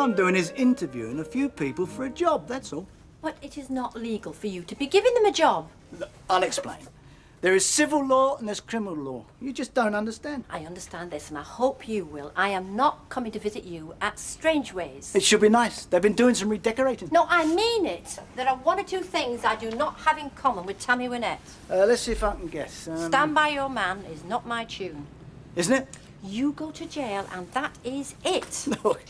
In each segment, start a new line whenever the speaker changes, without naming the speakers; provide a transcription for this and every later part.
I'm doing is interviewing a few people for a job, that's all.
But it is not legal for you to be giving them a job.
Look, I'll explain. There is civil law and there's criminal law. You just don't understand.
I understand this, and I hope you will. I am not coming to visit you at Strange Ways.
It should be nice. They've been doing some redecorating.
No, I mean it. There are one or two things I do not have in common with Tammy Wynette.
Let's see if I can guess.
Stand by your man is not my tune.
Isn't it?
You go to jail, and that is it.
Look,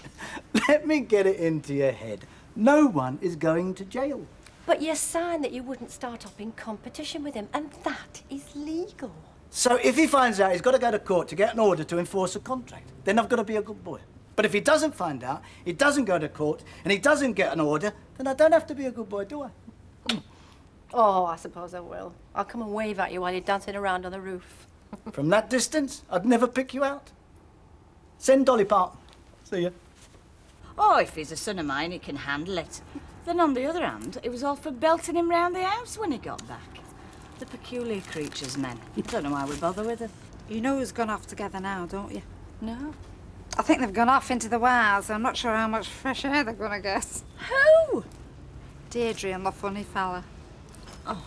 let me get it into your head. No one is going to jail.
But you signed that you wouldn't start up in competition with him, and that is legal.
So if he finds out he's got to go to court to get an order to enforce a contract, then I've got to be a good boy. But if he doesn't find out, he doesn't go to court, and he doesn't get an order, then I don't have to be a good boy, do I?
Oh, I suppose I will. I'll come and wave at you while you're dancing around on the roof.
From that distance, I'd never pick you out. Send Dolly Parton. See ya.
Oh, if he's a son of mine, he can handle it. Then on the other hand, it was all for belting him round the house when he got back. The peculiar creatures, men. Don't know why we bother with them.
You know who's gone off together now, don't you?
No.
I think they've gone off into the wilds. I'm not sure how much fresh air they're going to get.
Who?
Deirdre and the funny fella.
Oh,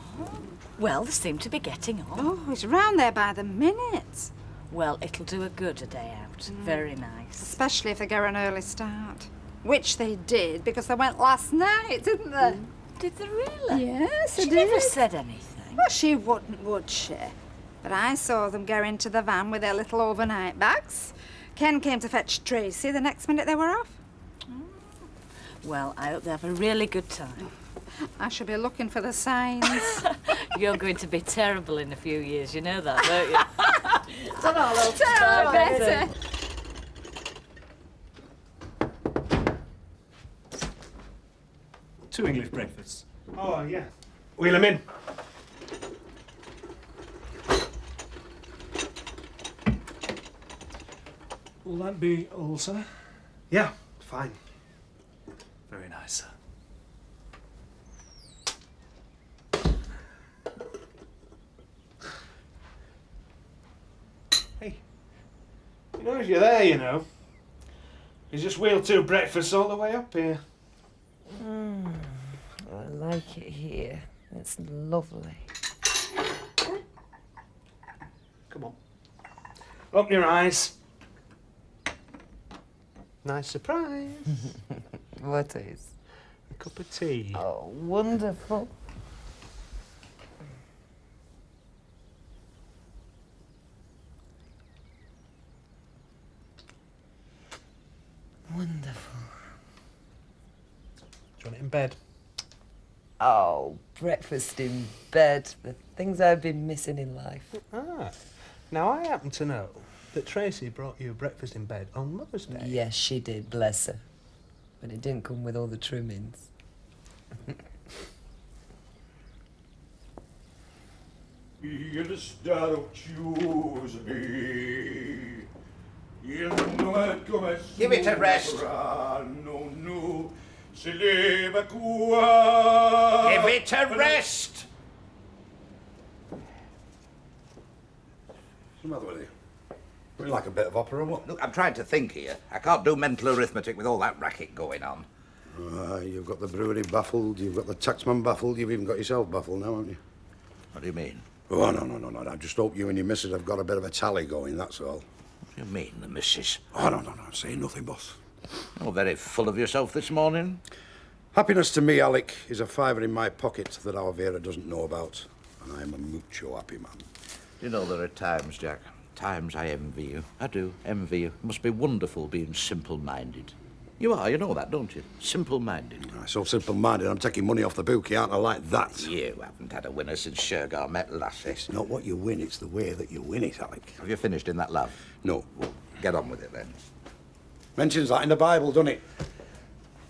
well, they seem to be getting on.
Oh, he's round there by the minute.
Well, it'll do a good a day out. Very nice.
Especially if they get an early start. Which they did, because they went last night, didn't they?
Did they really?
Yes, they
She
did.
never said anything.
Well, she wouldn't, would she? But I saw them go into the van with their little overnight bags. Ken came to fetch Tracy the next minute they were off.
Well, I hope they have a really good time.
I shall be looking for the signs.
You're going to be terrible in a few years, you know that, don't you?
Tell her better.
Two English breakfasts. Oh, yeah. Wheel 'em in. Will that be all, sir? Yeah, fine. Very nice, sir. Hey, you know, if you're there, you know, you just wheel two breakfasts all the way up here.
I like it here. It's lovely.
Come on. Open your eyes. Nice surprise.
What is?
A cup of tea.
Oh, wonderful. Wonderful.
Do you want it in bed?
Oh, breakfast in bed. The things I've been missing in life.
Ah. Now, I happen to know that Tracy brought you breakfast in bed on Mother's Day.
Yes, she did, bless her. But it didn't come with all the trimmings.
Give it a rest. Give it a rest.
What's the matter with you? You like a bit of opera or what?
Look, I'm trying to think here. I can't do mental arithmetic with all that racket going on.
You've got the brewery baffled, you've got the taxman baffled, you've even got yourself baffled now, haven't you?
What do you mean?
Oh, no. I just hope you and your missus have got a bit of a tally going, that's all.
What do you mean, the missus?
Oh, no, I'm saying nothing, boss.
You're very full of yourself this morning.
Happiness to me, Alec, is a fiver in my pocket that our Vera doesn't know about. And I'm a mucho happy man.
You know, there are times, Jack, times I envy you. I do envy you. It must be wonderful being simple-minded. You are, you know that, don't you? Simple-minded.
So simple-minded, I'm taking money off the bookie, aren't I, like that?
You haven't had a winner since Shergar met Lassie.
It's not what you win, it's the way that you win it, Alec.
Have you finished in that love?
No.
Well, get on with it, then.
Mentions that in the Bible, doesn't it?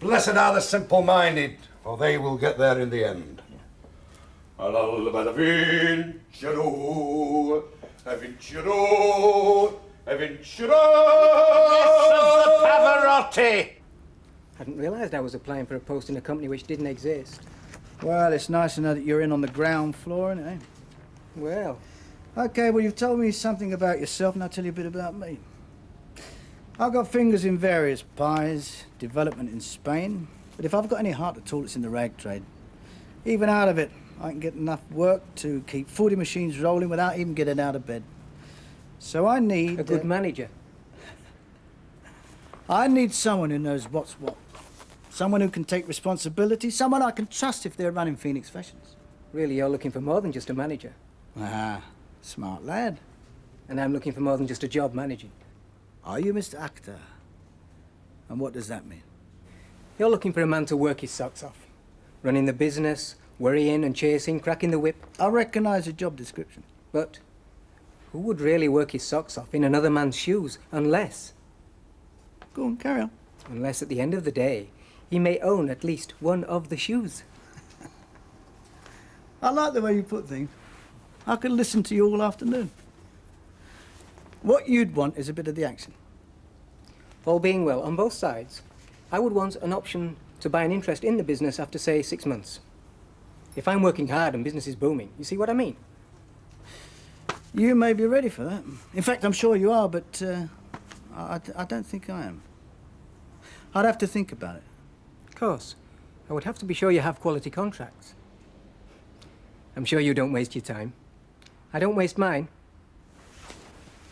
Blessed are the simple-minded, for they will get there in the end.
Pavarotti!
Hadn't realised I was applying for a post in a company which didn't exist.
Well, it's nice to know that you're in on the ground floor, isn't it?
Well,
Okay, well, you've told me something about yourself, and I'll tell you a bit about me. I've got fingers in various pies, development in Spain, but if I've got any heart at all, it's in the rag trade. Even out of it, I can get enough work to keep 40 machines rolling without even getting out of bed. So I need...
A good manager.
I need someone who knows what's what. Someone who can take responsibility, someone I can trust if they're running Phoenix Fashions.
Really, you're looking for more than just a manager.
Ah, smart lad.
And I'm looking for more than just a job managing.
Are you Mr. Actor? And what does that mean?
You're looking for a man to work his socks off. Running the business, worrying and chasing, cracking the whip.
I recognise the job description.
But who would really work his socks off in another man's shoes unless...
Go on, carry on.
Unless at the end of the day, he may own at least one of the shoes.
I like the way you put things. I could listen to you all afternoon. What you'd want is a bit of the action.
All being well, on both sides, I would want an option to buy an interest in the business after, say, 6 months. If I'm working hard and business is booming, you see what I mean?
You may be ready for that. In fact, I'm sure you are, but I don't think I am. I'd have to think about it.
Of course. I would have to be sure you have quality contracts. I'm sure you don't waste your time. I don't waste mine.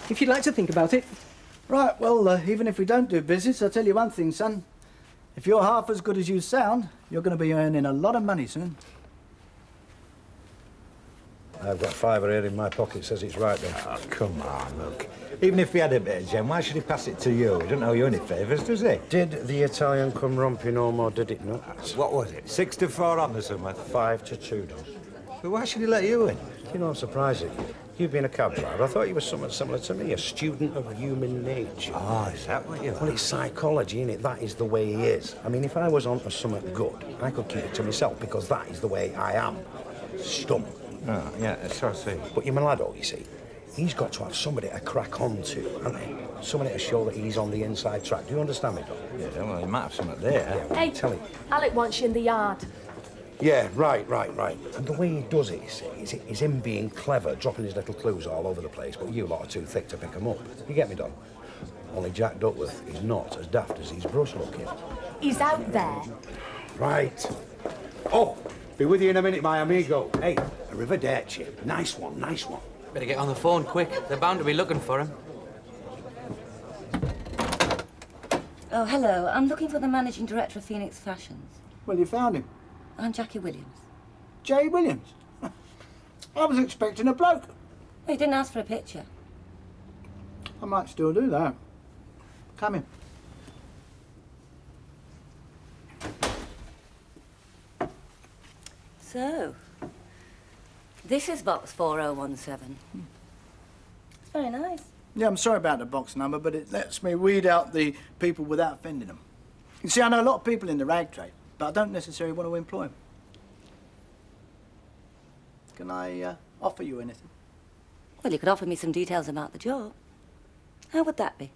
If you'd like to think about it.
Right, well, even if we don't do business, I'll tell you one thing, son. If you're half as good as you sound, you're going to be earning a lot of money soon.
I've got $5 here in my pocket, says it's right there.
Oh, come on, look. Even if we had a bit of gem, why should he pass it to you? He doesn't owe you any favours, does he?
Did the Italian come romping home or did it not?
What was it? 6-4 on the summer?
5-2, Don.
But why should he let you in?
You know, I'm surprised at you. You've been a cab driver. I thought you were somewhat similar to me, a student of human nature.
Oh, is that what you are?
Well, it's psychology, innit? That is the way he is. I mean, if I was on to something good, I could keep it to myself because that is the way I am. Stum.
Oh, yeah, that's what I see.
But you're my lad, you see. He's got to have somebody to crack on to, hasn't he? Somebody to show that he's on the inside track. Do you understand me, Don?
Yeah, well, you might have something there.
Yeah, well,
Hey,
tell him.
Alec wants you in the yard.
Yeah, right. And the way he does it, you see, is him being clever, dropping his little clues all over the place, but you lot are too thick to pick them up. You get me, Don? Only Jack Duckworth is not as daft as he's brush looking.
He's out there.
Right. Oh, be with you in a minute, my amigo. Hey, arrivederci. Nice one.
Better get on the phone quick. They're bound to be looking for him.
Oh, hello. I'm looking for the managing director of Phoenix Fashions.
Well, you found him.
I'm Jackie Williams.
Jay Williams? I was expecting a bloke.
He didn't ask for a picture.
I might still do that. Come in.
So, this is box 4017. It's very nice.
Yeah, I'm sorry about the box number, but it lets me weed out the people without offending them. You see, I know a lot of people in the rag trade, but I don't necessarily want to employ them. Can I offer you anything?
Well, you could offer me some details about the job. How would that be?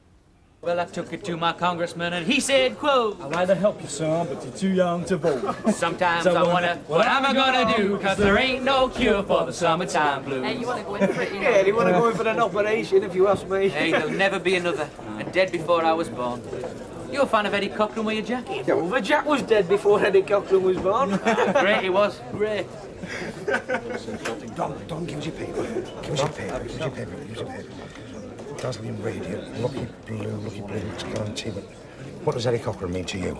Well, I took it to my congressman and he said, quote,
I'd like to help you, son, but you're too young to vote.
sometimes I wonder, what am I gonna do? Cause there ain't no cure for the summertime blues.
Hey, you want to go in for it, you know?
Yeah, you want to go in for an operation, if you ask me.
Hey, there'll never be another. And dead before I was born. You're a fan of Eddie Cochran, were you, Jack?
Yeah, well, Jack was dead before Eddie Cochran was born.
Great, he was. Great.
Don, give us your paper. Give us your paper. Dazzling radiant, lucky blue, it's guaranteed. But what does Eddie Cochran mean to you?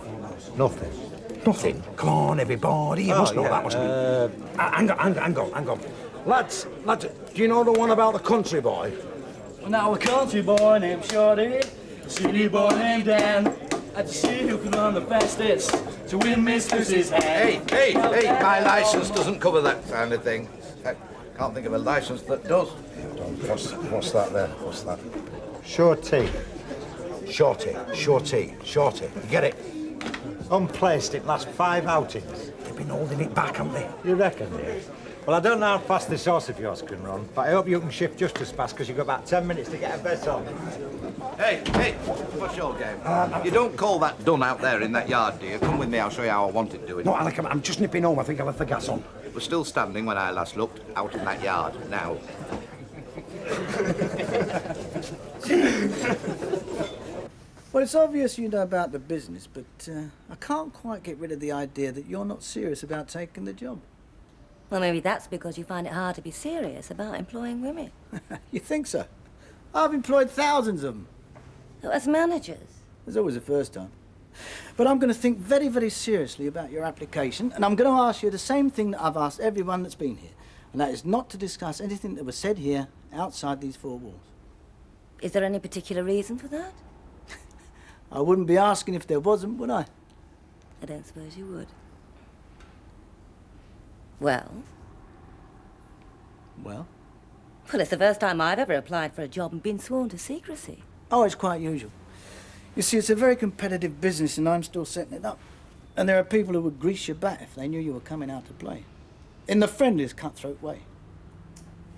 Nothing? Come on, everybody, you must know that, must be. Hang on. Lads, do you know the one about the country boy?
Well, now a country boy named Shorty, a city boy named Dan, had to see who could run the fastest to win Mistress's hand.
Hey, my licence doesn't cover that kind of thing. I can't think of a licence that does.
What's that there? What's that?
Shorty.
Shorty. You get it?
Unplaced it last 5 outings.
They've been holding it back, haven't they?
You reckon, dear? Well, I don't know how fast this horse of yours can run, but I hope you can shift just as fast because you've got about 10 minutes to get a bet on.
Hey, what's your game? You don't call that done out there in that yard, do you? Come with me, I'll show you how I want it doing.
No, Alec, I'm just nipping home. I think I'll have the gas on.
It was still standing when I last looked, out in that yard. Now.
Well, it's obvious you know about the business, but I can't quite get rid of the idea that you're not serious about taking the job.
Well, maybe that's because you find it hard to be serious about employing women.
You think so? I've employed thousands of them.
As managers?
There's always a first time. But I'm going to think very, very seriously about your application, and I'm going to ask you the same thing that I've asked everyone that's been here, and that is not to discuss anything that was said here outside these four walls.
Is there any particular reason for that?
I wouldn't be asking if there wasn't, would I?
I don't suppose you would. Well?
Well?
Well, it's the first time I've ever applied for a job and been sworn to secrecy.
Oh, it's quite usual. You see, it's a very competitive business and I'm still setting it up. And there are people who would grease your bat if they knew you were coming out to play. In the friendliest cutthroat way.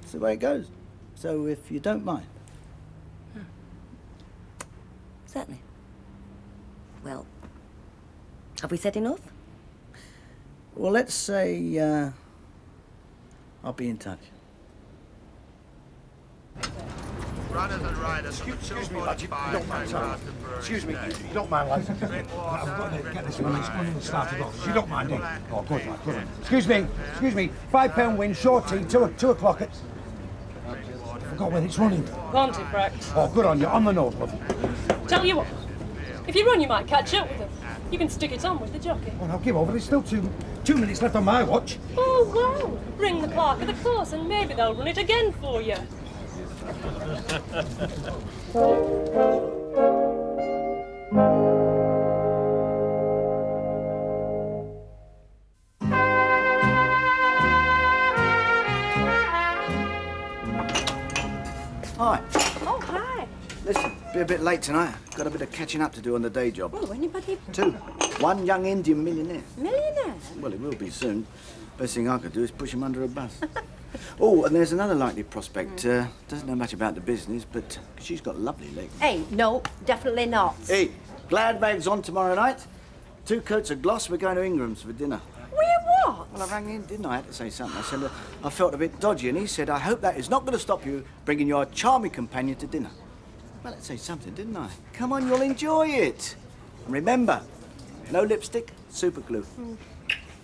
It's the way it goes. So if you don't mind.
Certainly. Well, have we said enough?
Well, let's say, I'll be in touch.
Runners and riders. Excuse me, lads, you don't mind, sorry. Excuse me, you don't mind, lads. I've got to get this one. It's going to start it off. You don't mind, do you? Oh, good, lad, good. Excuse me, £5 win, short tea, 2 o'clock at... I forgot when it's running.
Pontefract.
Oh, good on you, on the nose, love.
Tell you what, if you run, you might catch up with them. You can stick it on with the jockey.
Oh, now give over, there's still two minutes left on my watch.
Oh, well, ring the clerk of the course and maybe they'll run it again for you.
Hi.
Oh, hi.
Listen, be a bit late tonight. Got a bit of catching up to do on the day job.
Oh, anybody?
2. One young Indian millionaire.
Millionaire?
Well, it will be soon. Best thing I could do is push him under a bus. Oh, and there's another likely prospect. Doesn't know much about the business, but she's got lovely legs.
Hey, no, definitely not.
Hey, Gladbag's on tomorrow night. 2 coats of gloss. We're going to Ingram's for dinner.
What?
Well, I rang in, didn't I? I had to say something. I said I felt a bit dodgy, and he said, I hope that is not going to stop you bringing your charming companion to dinner. Well, let's say something, didn't I? Come on, you'll enjoy it. And remember, no lipstick, super glue.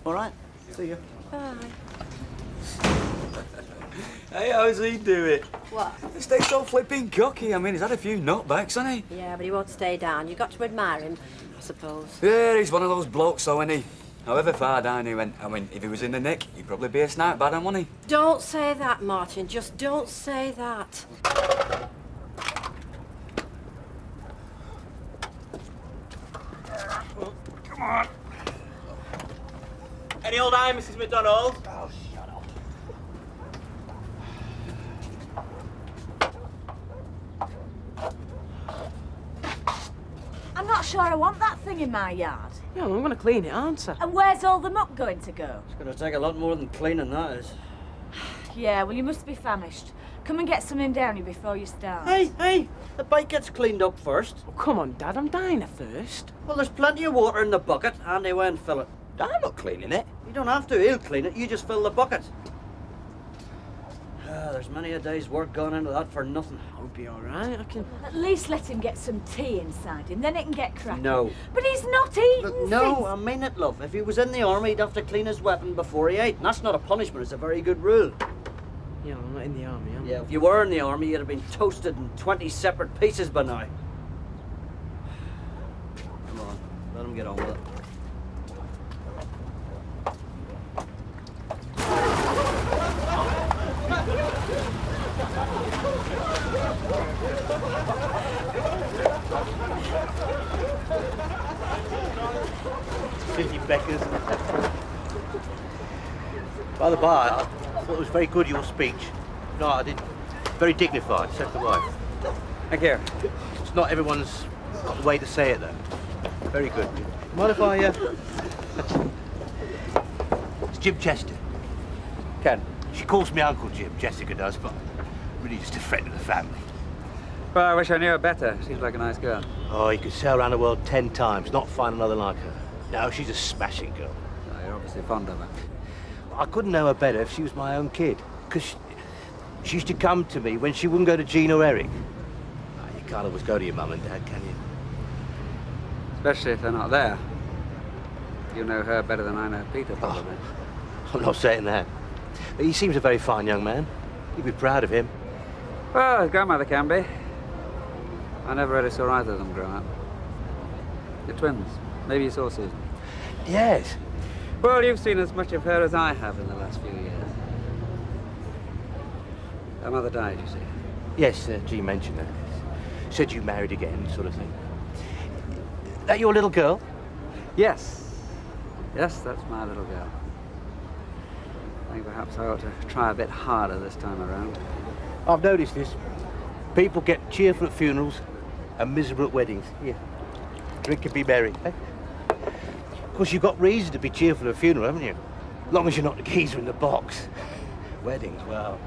All right? See you.
Bye.
Hey, how's he doing?
What?
He stays so flipping cocky. I mean, he's had a few knockbacks, hasn't he?
Yeah, but he won't stay down. You've got to admire him, I suppose.
Yeah, he's one of those blokes, though, isn't he? However far down he went, I mean, if he was in the nick, he'd probably be a snipe bad one, wouldn't he?
Don't say that, Martin. Just don't say that.
Come on. Any old eye, Mrs. McDonald? Oh, shut up.
I'm not sure I want that thing in my yard.
Yeah, well, I'm going to clean it, aren't I?
And where's all the muck going to go?
It's going to take a lot more than cleaning, that is.
Yeah, well, you must be famished. Come and get something down you before you start.
Hey, the bike gets cleaned up first.
Oh, come on, Dad, I'm dying of thirst.
Well, there's plenty of water in the bucket. Andy won't fill it. I'm not cleaning it. You don't have to. He'll clean it. You just fill the bucket. There's many a day's work gone into that for nothing.
I'll be all right. I can...
At least let him get some tea inside him, then it can get cracking.
No.
But he's not eating
No,
things.
I mean it, love. If he was in the army, he'd have to clean his weapon before he ate. And that's not a punishment. It's a very good rule.
Yeah, I'm not in the army, am I?
Yeah, if you were in the army, you'd have been toasted in 20 separate pieces by now. Come on, let him get on with it.
Silly beggars. By the by, I thought it was very good, your speech. No, I did. Very dignified, said the wife.
Thank you.
It's not everyone's got the way to say it, though. Very good. Mind if I, It's Jim Chester.
Ken.
She calls me Uncle Jim, Jessica does, but really just a friend of the family.
Well, I wish I knew her better. Seems like a nice girl.
Oh, you could sail around the world 10 times, not find another like her. No, she's a smashing girl.
Oh, you're obviously fond of her.
I couldn't know her better if she was my own kid, because she used to come to me when she wouldn't go to Jean or Eric. Oh, you can't always go to your mum and dad, can you?
Especially if they're not there. You know her better than I know Peter, probably.
I'm not saying that. But he seems a very fine young man. You'd be proud of him.
Well, his grandmother can be. I never really saw either of them grow up. You're twins. Maybe you saw Susan.
Yes.
Well, you've seen as much of her as I have in the last few years. Her mother died, you see.
Yes, G mentioned that. Said you married again, sort of thing. That your little girl?
Yes. Yes, that's my little girl. I think perhaps I ought to try a bit harder this time around.
I've noticed this. People get cheerful at funerals and miserable at weddings. Here, drink and be merry. Eh? Of course, you've got reason to be cheerful at a funeral, haven't you? As long as you're not the geezer in the box. Weddings, well,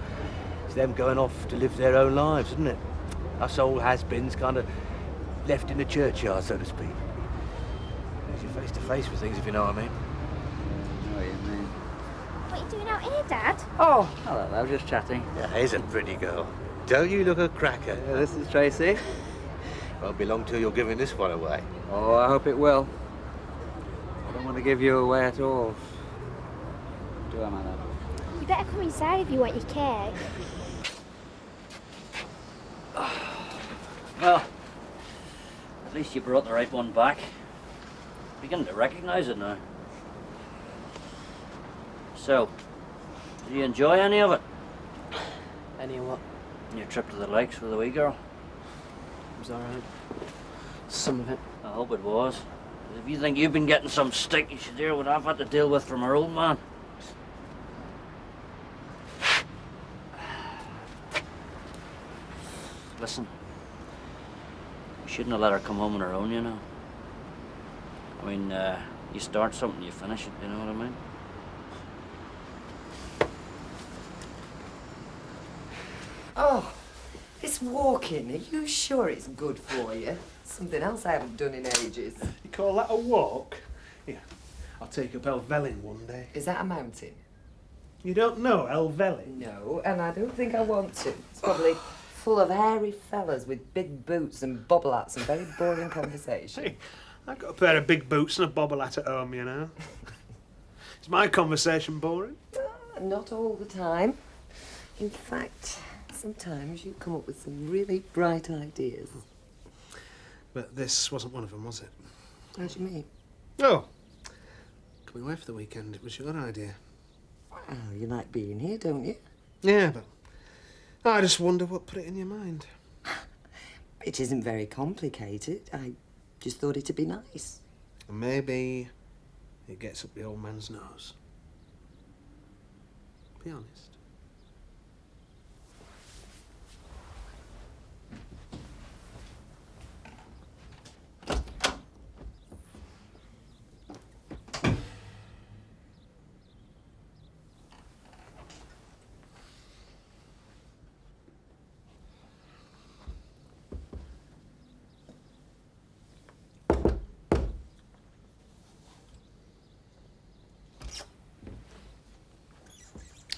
it's them going off to live their own lives, isn't it? Us old has-beens kind of left in the churchyard, so to speak. You're face to face with things, if you know what I mean.
I know what you mean.
What are you doing out here, Dad?
Oh, hello, I was just chatting.
Yeah, he's a pretty girl. Don't you look a cracker?
Yeah, this is Tracy.
Won't be long till you're giving this one away.
Oh, I hope it will. I don't want to give you away at all. Do I, my love?
You better come inside if you want your cake.
Well, at least you brought the right one back. Beginning to recognise it now. So, did you enjoy any of it?
Any of what?
Your trip to the lakes with the wee girl?
It was alright. Some of it.
I hope it was. 'Cause if you think you've been getting some stick, you should hear what I've had to deal with from our old man. Listen, we shouldn't have let her come home on her own, you know. I mean, you start something, you finish it, you know what I mean?
Oh, this walking, are you sure it's good for you? Something else I haven't done in ages.
You call that a walk? Yeah, I'll take up Helvellyn one day.
Is that a mountain?
You don't know Helvellyn?
No, and I don't think I want to. It's probably full of hairy fellas with big boots and bobble hats and very boring conversation.
Hey, I've got a pair of big boots and a bobble hat at home, you know. Is my conversation boring?
Not all the time. In fact, sometimes you come up with some really bright ideas.
But this wasn't one of them, was it?
How do you mean?
Oh, coming away for the weekend, it was your idea.
Oh, you like being here, don't you?
Yeah, but I just wonder what put it in your mind.
It isn't very complicated. I just thought it'd be nice.
And maybe it gets up the old man's nose. Be honest.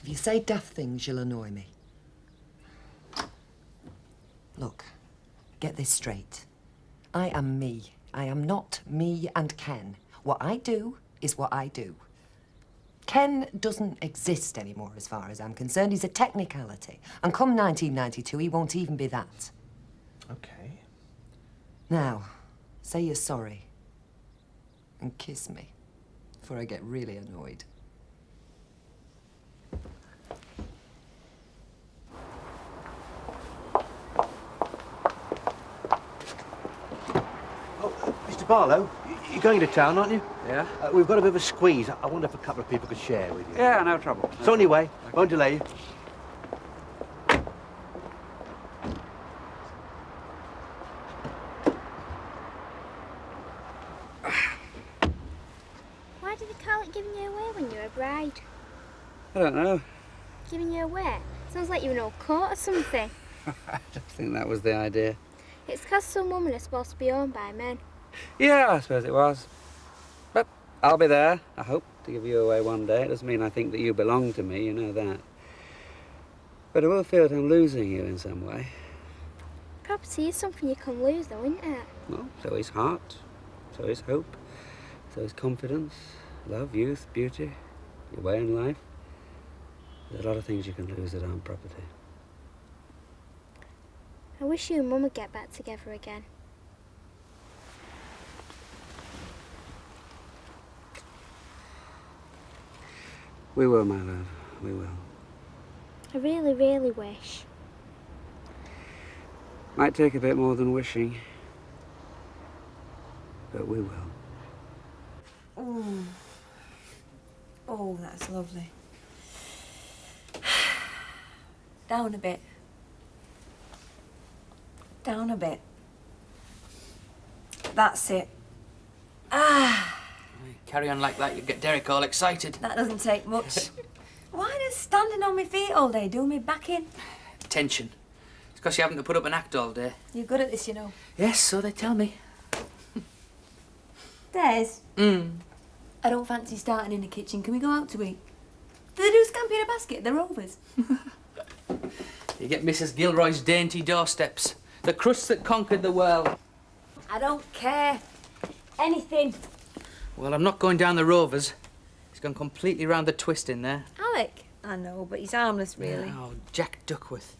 If you say daft things, you'll annoy me. Look, get this straight. I am me. I am not me and Ken. What I do is what I do. Ken doesn't exist anymore as far as I'm concerned. He's a technicality. And come 1992, he won't even be that.
Okay.
Now, say you're sorry. And kiss me before I get really annoyed.
Mr. Barlow, you're going to town, aren't you?
Yeah?
We've got a bit of a squeeze. I wonder if a couple of people could share with you.
Yeah, no trouble.
It's on your way. Won't delay you.
Why did they call it giving you away when you were a bride?
I don't know.
Giving you away? Sounds like you were in old court or something.
I don't think that was the idea.
It's because some women are supposed to be owned by men.
Yeah, I suppose it was. But I'll be there, I hope, to give you away one day. It doesn't mean I think that you belong to me, you know that. But I will feel that I'm losing you in some way.
Property is something you can lose though, isn't it?
Well, so is heart. So is hope. So is confidence, love, youth, beauty, your way in life. There's a lot of things you can lose that aren't property.
I wish you and Mum would get back together again.
We will, my love. We will.
I really, really wish.
Might take a bit more than wishing, but we will.
Mm. Oh, that's lovely. Down a bit. Down a bit. That's it. Ah!
Carry on like that, you get Derek all excited.
That doesn't take much. Why does standing on my feet all day do me back in?
Tension. It's because you're having to put up an act all day.
You're good at this, you know.
Yes, so they tell me.
Des,
Mm.
I don't fancy starting in the kitchen. Can we go out to eat? Do they do scampi in a basket? They're Rovers.
You get Mrs. Gilroy's dainty doorsteps. The crust that conquered the world.
I don't care. Anything.
Well, I'm not going down the Rovers. He's gone completely round the twist in there.
Alec? I know, but he's harmless, really.
Oh, Jack Duckworth.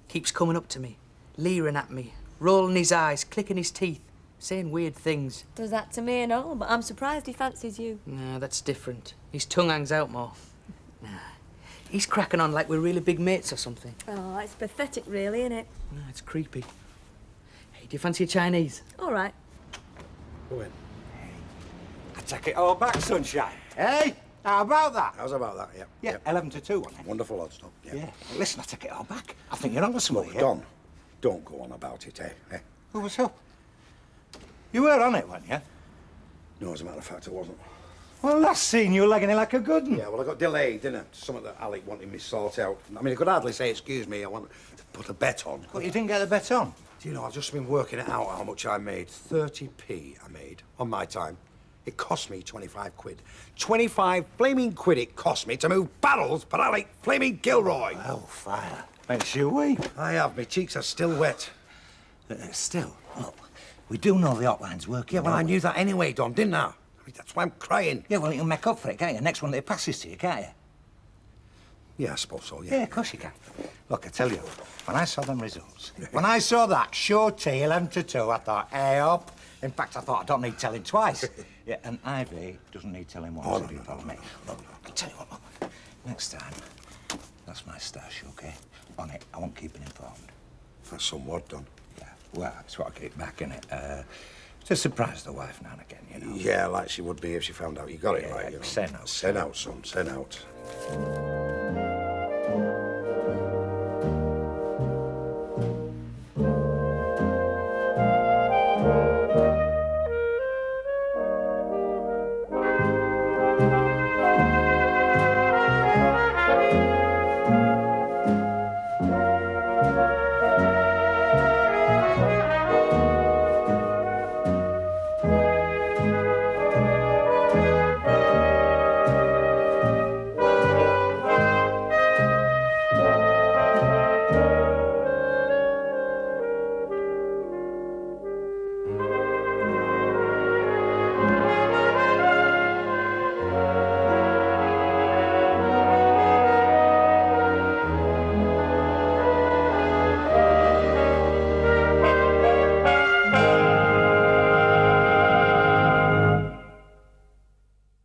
Keeps coming up to me, leering at me, rolling his eyes, clicking his teeth, saying weird things.
Does that to me and all, but I'm surprised he fancies you.
No, that's different. His tongue hangs out more. Nah. He's cracking on like we're really big mates or something.
Oh, it's pathetic, really, isn't it?
No, it's creepy. Hey, do you fancy a Chinese?
All right.
Go in. I take it all back, sunshine. Hey, how about that?
How's about that? Yeah.
Yeah, 11 to 2, wasn't it?
Wonderful odds, Don. Yeah.
Yeah. Listen, I take it all back. I think you're on to something.
Look, Don, don't go on about it, eh?
Well, what's up? You were on it, weren't you?
No, as a matter of fact, I wasn't.
Well, last scene you were legging it like a good one.
Yeah, well, I got delayed, didn't I? Something that Alec wanted me to sort out. I mean, I could hardly say, excuse me, I want to put a bet on.
But you didn't get the bet on?
Do you know, I've just been working it out how much I made. 30p I made on my time. It cost me 25 quid. 25 flaming quid it cost me to move barrels for Alec flaming Gilroy.
Oh, fire. Makes you weep.
I have. My cheeks are still wet.
Still, look, we do know the hotline's working.
Yeah, well, I knew that anyway, Don, didn't I? I mean, that's why I'm crying.
Yeah, well, you can make up for it, can't you? Next one that it passes to you, can't you?
Yeah, I suppose so, yeah.
Yeah, of course you can. Look, I tell you, when I saw them results, when I saw that sure tea 11 to 2, I thought, hey up. In fact, I thought I don't need telling twice. Yeah, and Ivy doesn't need telling once.
Oh,
if
no,
you
no,
follow
no,
me.
no,
Look, I'll tell you what, look. Next time, that's my stash, OK? On it, I won't keep it informed.
That's somewhat, Don.
Yeah, well, it's what I keep back, innit? To surprise the wife now and again, you know?
Yeah, like she would be if she found out you got it right, you know.
Send out.
Send out, son, send out.